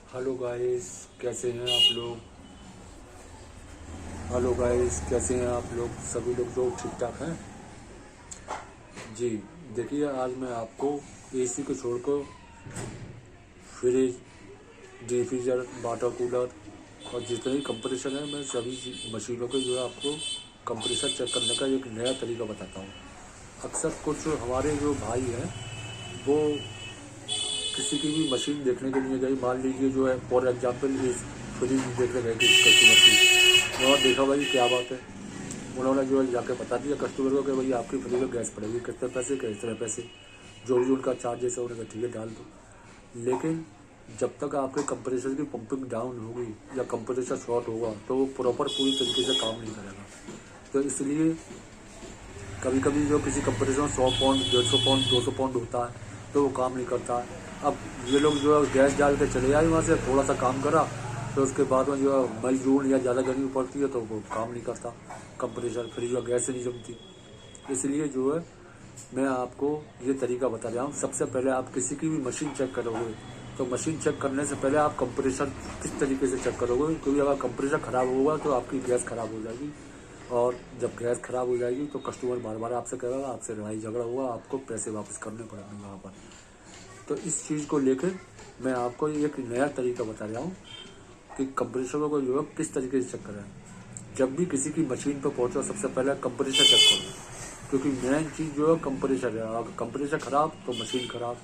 Hello guys, कैसे हैं आप लोग। हेलो गाइस, कैसे हैं आप लोग। सभी लोग जो ठीक ठाक हैं जी। देखिए, आज मैं आपको एसी को छोड़कर फ्रिज, डिफ्रीजर, वाटर कूलर और जितने भी कंप्रेसर हैं, मैं सभी मशीनों के जो है आपको कंप्रेसर चेक करने का एक नया तरीका बताता हूँ। अक्सर कुछ हमारे जो भाई हैं वो किसी की भी मशीन देखने के लिए गए, मान लीजिए जो है फॉर एग्जाम्पल इस फ्रिज देखने गए किसी कस्टमर की, उन्होंने देखा भाई क्या बात है, उन्होंने जो है जाके बता दिया कस्टमर को कि भाई आपकी फ्रिज में गैस पड़ेगी, कितने पैसे, कितने पैसे, जो भी उनका चार्जेस है उन्होंने कहा ठीक है डाल दो। लेकिन जब तक आपके कंप्रेसर की पंपिंग डाउन होगी या कंप्रेसर शॉर्ट होगा तो वो प्रॉपर पूरी तरीके से काम नहीं करेगा। तो इसलिए कभी कभी जो किसी कंप्रेसर में 100 पाउंड, 150 पाउंड, 200 पाउंड होता है तो वो काम नहीं करता है। अब ये लोग जो है गैस डाल के चले आए वहाँ से, थोड़ा सा काम करा, तो उसके बाद में जो है मई जून या ज़्यादा गर्मी पड़ती है तो वो काम नहीं करता कंप्रेसर, फ्रिज में गैस नहीं जमती। इसलिए जो है मैं आपको ये तरीका बता रहा हूँ। सबसे पहले आप किसी की भी मशीन चेक करोगे तो मशीन चेक करने से पहले आप कंप्रेसर किस तरीके से चेक करोगे, क्योंकि अगर कंप्रेसर ख़राब होगा तो आपकी गैस ख़राब हो जाएगी, और जब गैस ख़राब हो जाएगी तो कस्टमर बार बार आपसे कहेगा, आपसे लड़ाई झगड़ा हुआ, आपको पैसे वापस करने पड़ेंगे वहाँ पर। तो इस चीज़ को लेकर मैं आपको एक नया तरीका बता रहा हूँ कि कंप्रेसरों को जो है किस तरीके से चेक करें। जब भी किसी की मशीन पर पहुँचो सबसे पहले कंप्रेसर चेक करो, क्योंकि मेन चीज़ जो है कंप्रेसर है। अगर कंप्रेसर ख़राब तो मशीन ख़राब,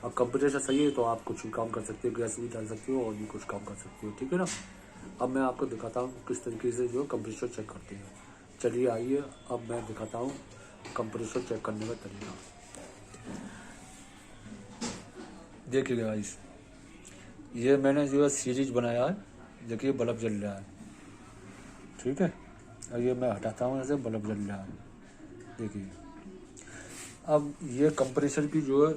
और कंप्रेसर सही है तो आप कुछ भी काम कर सकते हो, गैस भी डाल सकते हो और भी कुछ काम कर सकते हो, ठीक है ना। अब मैं आपको दिखाता हूँ किस तरीके से जो कंप्रेसर चेक करते हैं। चलिए आइए, अब मैं दिखाता हूँ कंप्रेसर चेक करने का तरीका। देखिए गाइस, ये मैंने जो है सीरीज बनाया है। देखिए बल्ब जल रहा है, ठीक है। और ये मैं हटाता हूँ, ऐसे बल्ब जल रहा है, देखिए। अब ये कंप्रेसर की जो है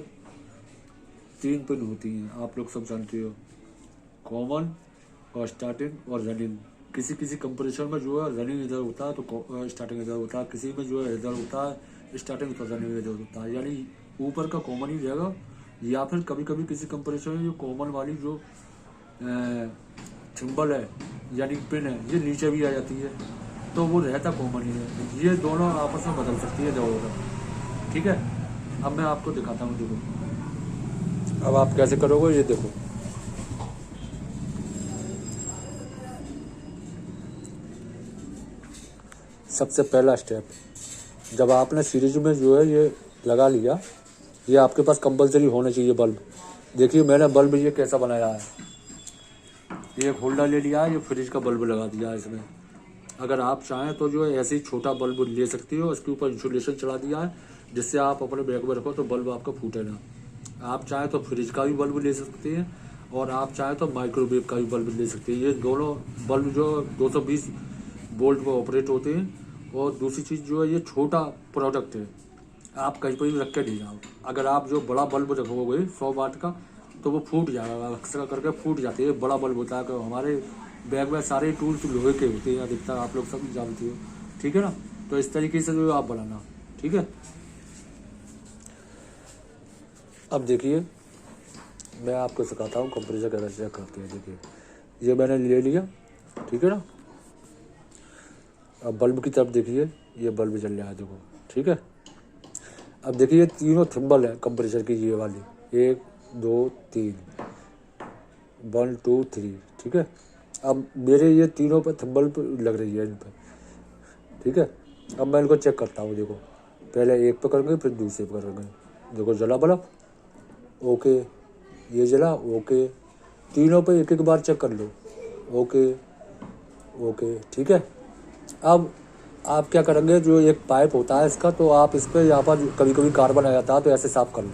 3 पिन होती हैं, आप लोग सब जानते हो, कॉमन और स्टार्टिंग और रनिंग। किसी किसी कंप्रेसर में जो है रनिंग इधर होता है तो स्टार्टिंग इधर होता है, किसी में जो है इधर होता है स्टार्टिंग तो रनिंग इधर होता है, यानी ऊपर का कॉमन ही रहेगा। या फिर कभी कभी किसी कंप्रेसर में जो कॉमन वाली जो थिम्बल है यानी पिन है, ये नीचे भी आ जाती है, तो वो रहता कॉमन ही है। ये दोनों आपस में बदल सकती है इधर उधर, ठीक है। अब मैं आपको दिखाता हूँ, देखो अब आप कैसे करोगे, ये देखो। सबसे पहला स्टेप, जब आपने सीरीज में जो है ये लगा लिया, ये आपके पास कंपलसरी होना चाहिए बल्ब। देखिए मैंने बल्ब ये कैसा बनाया है, ये एक होल्डर ले लिया है, ये फ्रिज का बल्ब लगा दिया है इसमें। अगर आप चाहें तो जो है ऐसे ही छोटा बल्ब ले सकती हो, उसके ऊपर इंसुलेशन चढ़ा दिया है जिससे आप अपने बैग में रखो तो बल्ब आपका फूटे ना। आप चाहें तो फ्रिज का भी बल्ब ले सकते हैं, और आप चाहें तो माइक्रोवेव का भी बल्ब ले सकते हैं। ये दोनों बल्ब जो 220 वोल्ट पर ऑपरेट होते हैं। और दूसरी चीज़ जो है, ये छोटा प्रोडक्ट है, आप कहीं पर भी रख के नहीं जाओ। अगर आप जो बड़ा बल्ब रखोगे 100 वाट का तो वो फूट जाएगा, अक्सर करके फूट जाती है। बड़ा बल्ब होता है कि हमारे बैग में सारे टूल्स लोहे के होते हैं अधिकतर, आप लोग सब जानते हो, ठीक है ना। तो इस तरीके से जो आप बनाना, ठीक है। अब देखिए मैं आपको सिखाता हूँ कंप्रेसर कैसे चेक करते हैं। देखिए ये मैंने ले लिया, ठीक है ना। अब बल्ब की तरफ देखिए, ये बल्ब जल रहा है, देखो, ठीक है। अब देखिए ये तीनों थिम्बल है कंप्रेसर की, ये वाली 1 2 3, 1 2 3, ठीक है। अब मेरे ये तीनों पे थिम्बल पे लग रही है इन पर, ठीक है। अब मैं इनको चेक करता हूँ, देखो पहले एक पे करेंगे फिर दूसरे पे करेंगे। देखो जला बल्ब, ओके, ये जला, ओके। तीनों पे एक एक बार चेक कर लो, ओके ओके, ठीक है। अब आप क्या करेंगे, जो एक पाइप होता है इसका, तो आप इस पर यहाँ पर कभी कभी कार्बन आ जाता है तो ऐसे साफ कर लो,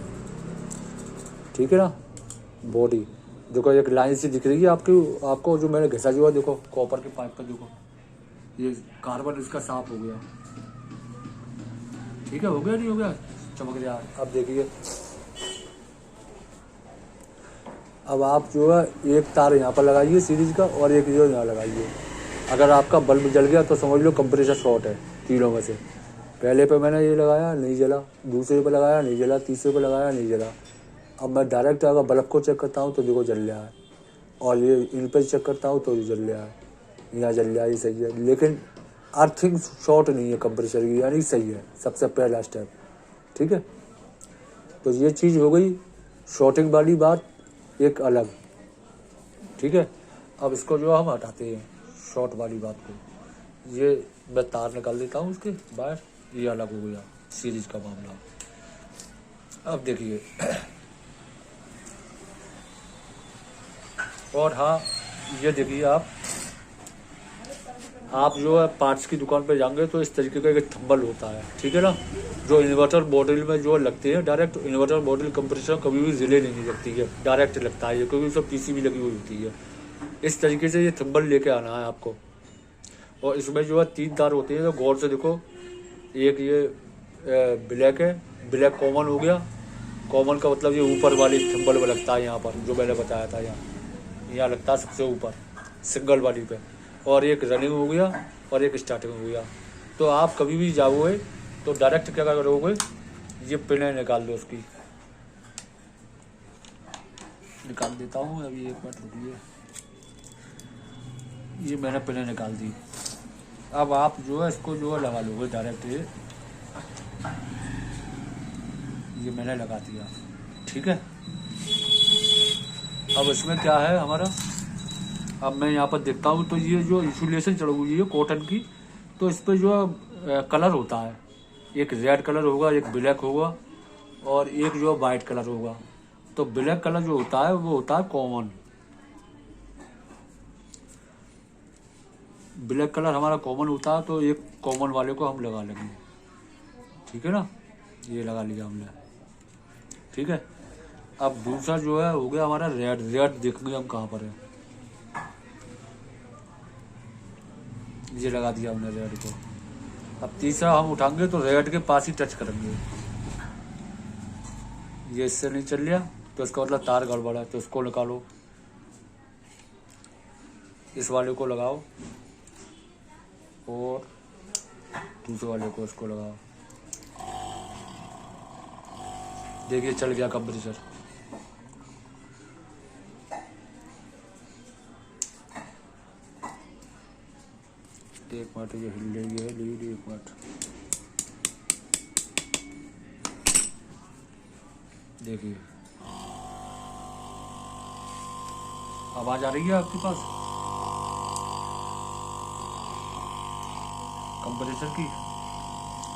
ठीक है ना। बॉडी देखो एक लाइन सी दिख रही है आपको जो मैंने घिसा हुआ, देखो कॉपर के पाइप का, देखो ये कार्बन इसका साफ हो गया, ठीक है। हो गया नहीं हो गया, चमक रहा है। अब देखिए, अब आप जो है एक तार यहाँ पर लगाइए सीरीज का और एक जो यहाँ लगाइए। अगर आपका बल्ब जल गया तो समझ लो कंप्रेसर शॉर्ट है तीनों में से। पहले पे मैंने ये लगाया, नहीं जला, दूसरे पे लगाया, नहीं जला, तीसरे पे लगाया, नहीं जला। अब मैं डायरेक्ट अगर बल्ब को चेक करता हूँ तो देखो जल रहा है, और ये इन पर चेक करता हूँ तो ये जल रहा है, यहाँ जल रहा है, ये सही है। लेकिन अर्थिंग शॉर्ट नहीं है कंप्रेसर की, यानी सही है, सबसे पहला स्टेप। ठीक है, तो ये चीज़ हो गई शॉर्टिंग वाली बात एक अलग। ठीक है, अब इसको जो हम हटाते हैं शॉर्ट वाली बात को, ये मैं तार निकाल देता हूँ उसके बाहर, ये अलग हो गया सीरीज का मामला। अब देखिए और हाँ, ये देखिए आप जो है पार्ट्स की दुकान पे जाएंगे तो इस तरीके का एक थंबल होता है। ठीक है ना, जो इन्वर्टर बॉटल में जो लगते हैं डायरेक्ट, इन्वर्टर बॉटल कंप्रेसर कभी भी रिले नहीं लगती है, डायरेक्ट लगता है, क्योंकि सब पीसीबी लगी हुई होती है। इस तरीके से ये थंबल लेके आना है आपको। और इसमें जो है 3 तार होते हैं, तो गौर से देखो। एक ये ब्लैक है, ब्लैक कॉमन हो गया। कॉमन का मतलब ये ऊपर वाली थंबल में लगता है, यहाँ पर जो मैंने बताया था, यहाँ लगता है सबसे ऊपर सिंगल वाली पे। और एक रनिंग हो गया और एक स्टार्टिंग हो गया। तो आप कभी भी जाओगे तो डायरेक्ट क्या करोगे, ये पिने निकाल दो उसकी। निकाल देता हूँ अभी, एक मिनट रुकिए। ये मैंने पिने निकाल दी। अब आप जो है इसको जो है लगा लोगे डायरेक्ट, ये मैंने लगा दिया। ठीक है, अब इसमें क्या है हमारा, अब मैं यहाँ पर देखता हूँ तो ये जो इंसुलेशन चढ़ हुई है कॉटन की, तो इस पर जो कलर होता है, एक रेड कलर होगा, एक ब्लैक होगा और एक जो वाइट कलर होगा। तो ब्लैक कलर जो होता है वो होता है कॉमन, ब्लैक कलर हमारा कॉमन होता है। तो एक कॉमन वाले को हम लगा लेंगे। ठीक है ना, ये लगा लिया हमने। ठीक है, अब दूसरा जो है हो गया हमारा रेड। रेड देखेंगे हम कहाँ पर है, ये लगा दिया हमने रेड को। अब तीसरा हम उठाएंगे तो रेड के पास ही टच करेंगे। ये इससे नहीं चल रहा तो इसका मतलब तार गड़बड़ है, तो इसको निकालो, इस वाले को लगाओ और दूसरे वाले को इसको लगाओ। देखिए चल गया कंप्रेसर। एक मिनट, ये हिल रही है लीड, एक मिनट। देखिए आवाज आ रही है आपके पास कंप्रेसर की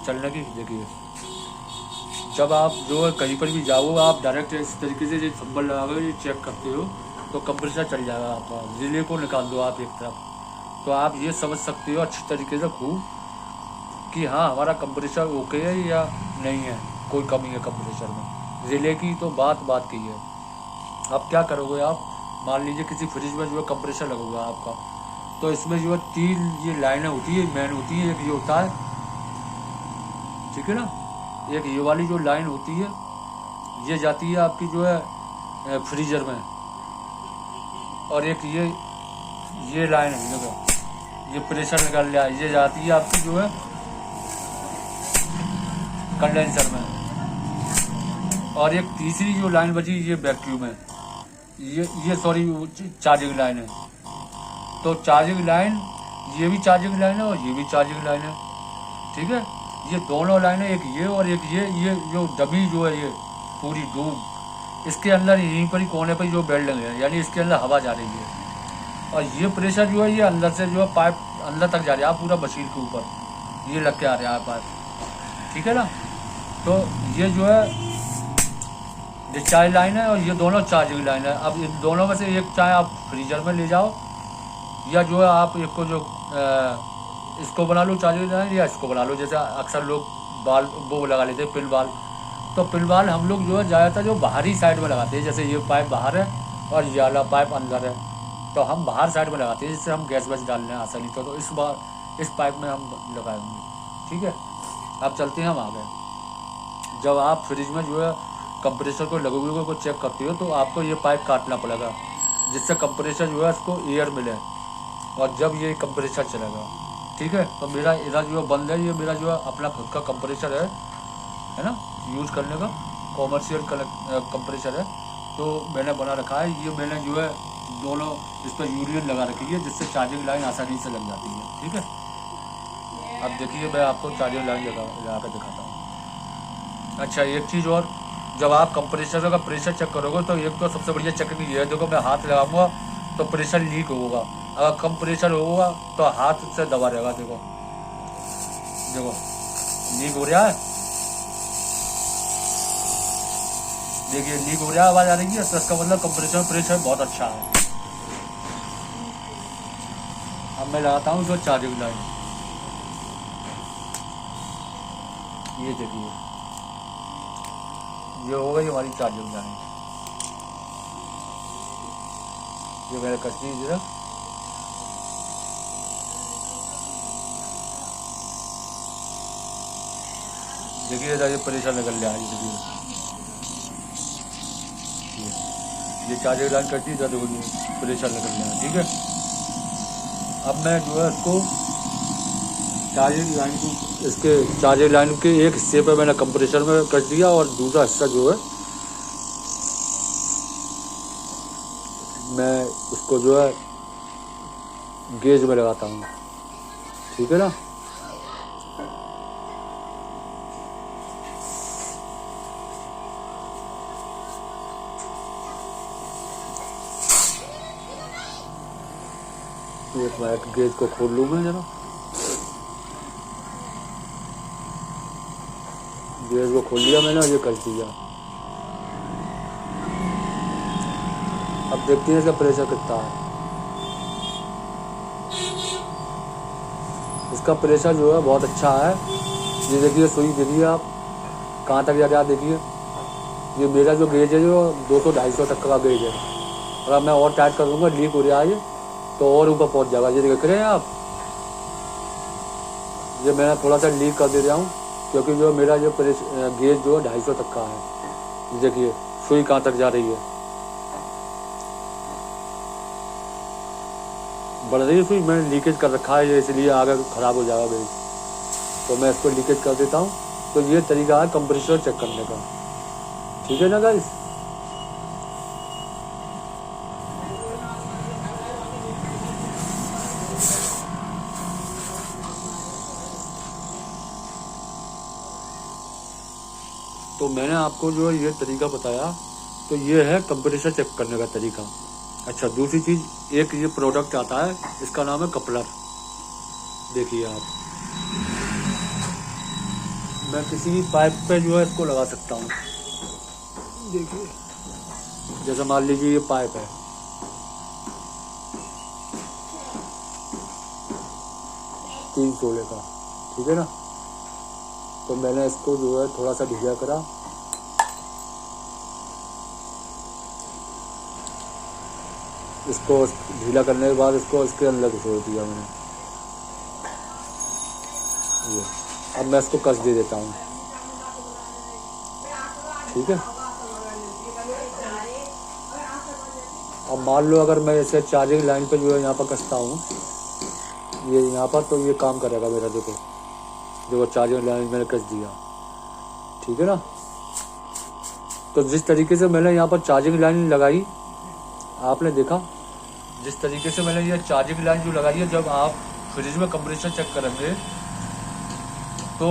चलने की। देखिए जब आप जो है कहीं पर भी जाओ, आप डायरेक्ट इस तरीके से जो थंबल लगा कर चेक करते हो तो कंप्रेसर चल जाएगा आपका। रिले को निकाल दो आप एक तरफ, तो आप ये समझ सकते हो अच्छी तरीके से खूब कि हाँ हमारा कंप्रेसर ओके है या नहीं है, कोई कमी है कंप्रेसर में। रिले की तो बात की है। अब क्या करोगे आप, मान लीजिए किसी फ्रिज में जो है कंप्रेसर लगेगा आपका, तो इसमें जो है 3 ये लाइनें होती है, मेन होती है। एक ये होता है, ठीक है ना, एक ये वाली जो लाइन होती है ये जाती है आपकी जो है फ्रीजर में, और एक ये लाइन है देखो, ये प्रेशर निकाल लिया, ये जाती है आपकी जो है कंडेंसर में। और एक तीसरी जो लाइन बची ये वैक्यूम है, ये सॉरी चार्जिंग लाइन है। तो चार्जिंग लाइन, ये भी चार्जिंग लाइन है और ये भी चार्जिंग लाइन है। ठीक है, ये दोनों लाइनें, एक ये और एक ये जो डबी जो है ये पूरी डूब, इसके अंदर यहीं पर ही कोने पर जो वेल्डिंग है, यानी इसके अंदर हवा जा रही है। और ये प्रेशर जो है ये अंदर से जो है पाइप अंदर तक जा रहा है, पूरा मशीन के ऊपर ये लग के आ रहा है पाइप। ठीक है ना, तो ये जो है डिस्चार्ज लाइन है और ये दोनों चार्जिंग लाइन है। अब इन दोनों में से एक चाहे आप फ्रीजर में ले जाओ, या जो है आप एक को जो इसको बना लो चार्जिंग लाइन, या इसको बना लो। जैसे अक्सर लोग बाल वो लगा लेते हैं पिन बाल, तो पिन बाल हम लोग जो है ज़्यादातर जो बाहरी साइड में लगाते हैं। जैसे ये पाइप बाहर है और ये वाला पाइप अंदर है, तो हम बाहर साइड में लगाते हैं जिससे हम गैस वैस डालने आसानी। तो इस पाइप में हम लगाएंगे। ठीक है, अब चलते हैं हम आगे। जब आप फ्रिज में जो है कंप्रेसर को लगे हुए को चेक करते हो तो आपको ये पाइप काटना पड़ेगा, जिससे कंप्रेसर जो है उसको एयर मिले, और जब ये कंप्रेसर चलेगा। ठीक है, तो मेरा इधर जो बंद है, ये मेरा जो है अपना खुद का कंप्रेसर है ना, यूज़ करने का कॉमर्शियल कंप्रेसर है, तो मैंने बना रखा है। ये मैंने जो है दोनों इस पर यूनियन लगा रखी है, जिससे चार्जिंग लाइन आसानी से लग जाती है। ठीक है, अब देखिए मैं आपको चार्जिंग लाइन लगा कर दिखाता हूँ। अच्छा, एक चीज़ और, जब आप कंप्रेसर का प्रेशर चेक करोगे तो एक तो सबसे बढ़िया चेकिंग ये है, देखो मैं हाथ लगाऊंगा तो प्रेशर लीक होगा, अगर कम प्रेशर होगा तो हाथ से दबा रहेगा। देखो देखो लीक हो रहा है, देखिए लीक हो रहा है, आवाज़ आ रही है, तो इसका मतलब कंप्रेसर प्रेशर बहुत अच्छा है। अब मैं लगाता हूँ जो चार्जिंग लाइन, ये देखिए ये हो गई हमारी चार्जिंग लाइन। ये मैंने कस दी जरा, देखिए ये प्रेशर निकल रहा है। देखिए ये चार्जिंग लाइन कटी तो देखो प्रेशर निकल रहा है। ठीक है, अब मैं जो है इसको चार्जिंग लाइन को, इसके चार्जिंग लाइन के एक हिस्से पे मैंने कंप्रेसर में कस दिया और दूसरा हिस्सा जो है मैं उसको जो है गेज में लगाता हूँ। ठीक है ना, एक मिनट गेज को खोल लूँ मैं जरा, गेज को खोल लिया मैंने और ये कस दिया। अब देखते हैं इसका प्रेशर कितना है। इसका प्रेशर जो है बहुत अच्छा है। ये देखिए सुई देखिए आप कहाँ तक जा रहा है, देखिए ये मेरा जो गेज है जो 200-250 तक का गेज है, अगर मैं और टाइट कर दूँगा लीक हो रहा है ये तो और ऊपर पहुँच जाएगा। ये देख रहे हैं आप, ये मैं थोड़ा सा लीक कर दे रहा हूँ क्योंकि जो मेरा जो गेज जो है 250 तक का है। ये देखिए सुई कहाँ तक जा रही है, बढ़ रही है सुई, मैंने लीकेज कर रखा है ये, इसलिए आगे ख़राब हो जाएगा गेज, तो मैं इसको लीकेज कर देता हूँ। तो ये तरीका है कंप्रेसर चेक करने का। ठीक है ना गाइस, तो मैंने आपको जो ये तरीका बताया, तो ये है कंप्रेसर चेक करने का तरीका। अच्छा, दूसरी चीज़, एक ये प्रोडक्ट आता है, इसका नाम है कपलर। देखिए आप, मैं किसी भी पाइप पे जो है इसको लगा सकता हूँ। देखिए जैसे मान लीजिए ये पाइप है, तीन सोले का, ठीक है ना, तो मैंने इसको जो है थोड़ा सा ढीला करा, इसको ढीला करने के बाद इसको इसके अंदर छोड़ दिया मैंने। ये अब मैं इसको कस दे देता हूँ। ठीक है, अब मान लो अगर मैं इसे चार्जिंग लाइन पे जो है यहाँ पर कसता हूँ, ये यहाँ पर, तो ये काम करेगा मेरा। देखो देखो चार्जिंग लाइन मैंने कस दिया। ठीक है ना, तो जिस तरीके से मैंने यहाँ पर चार्जिंग लाइन लगाई, आपने देखा जिस तरीके से मैंने ये चार्जिंग लाइन जो लगाई है, जब आप फ्रिज में कंप्रेसर चेक करेंगे तो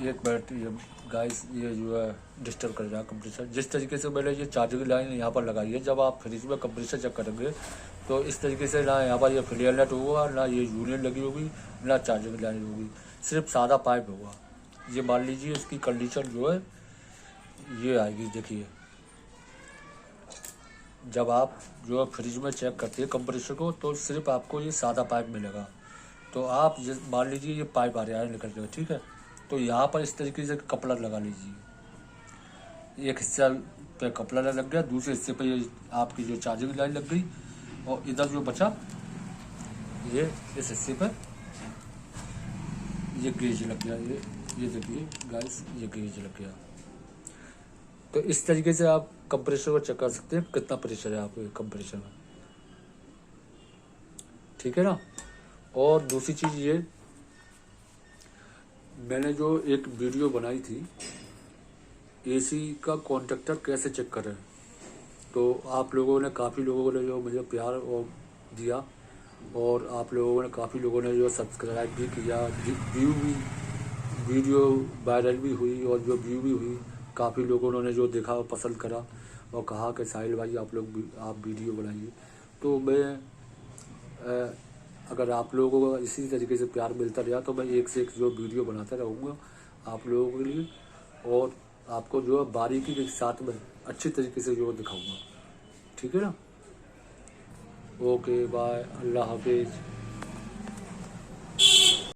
एक मिनट, ये गाइस ये जो है डिस्टर्ब कर रहा है कंप्रेसर। जिस तरीके से मैंने ये चार्जिंग लाइन यहाँ पर लगाई है, जब आप फ्रिज में कंप्रेसर चेक करेंगे तो इस तरीके से ना यहाँ पर ये फ्लेयर नेट होगा, ना ये यूनियन लगी होगी, ना चार्जिंग लाइन होगी, सिर्फ सादा पाइप होगा। ये मान लीजिए इसकी कंडीशन जो है ये आएगी। देखिए जब आप जो है फ्रिज में चेक करते हैं कंप्रेसर को, तो सिर्फ आपको ये सादा पाइप मिलेगा। तो आप मान लीजिए ये पाइप आ रहा है निकल जाएगा, ठीक है, तो यहाँ पर इस तरीके से कपलर लगा लीजिए। एक हिस्सा पे कपलर लग गया, दूसरे हिस्से पे ये आपकी जो चार्जिंग लाइन लग गई, और इधर जो बचा ये इस हिस्से पे ये गेज लग गया। ये देखिए गाइस, ये गेज लग गया। तो इस तरीके से आप कंप्रेसर को चेक कर सकते हैं कितना प्रेशर है आपके कंप्रेसर में। ठीक है ना, और दूसरी चीज़ ये, मैंने जो एक वीडियो बनाई थी एसी का कॉन्ट्रैक्टर कैसे चेक करें, तो आप लोगों ने काफ़ी लोगों ने जो मुझे प्यार और दिया, और आप लोगों ने काफ़ी लोगों ने जो सब्सक्राइब भी किया, व्यू भी, वीडियो वायरल भी हुई और जो व्यू भी हुई, काफ़ी लोगों ने जो देखा और पसंद करा और कहा कि साहिल भाई आप वीडियो बनाइए। तो मैं अगर आप लोगों को इसी तरीके से प्यार मिलता रहा तो मैं एक से एक जो वीडियो बनाता रहूँगा आप लोगों के लिए, और आपको जो है बारीकी के साथ में अच्छी तरीके से जो दिखाऊँगा। ठीक है ना? ओके बाय, अल्लाह हाफिज़।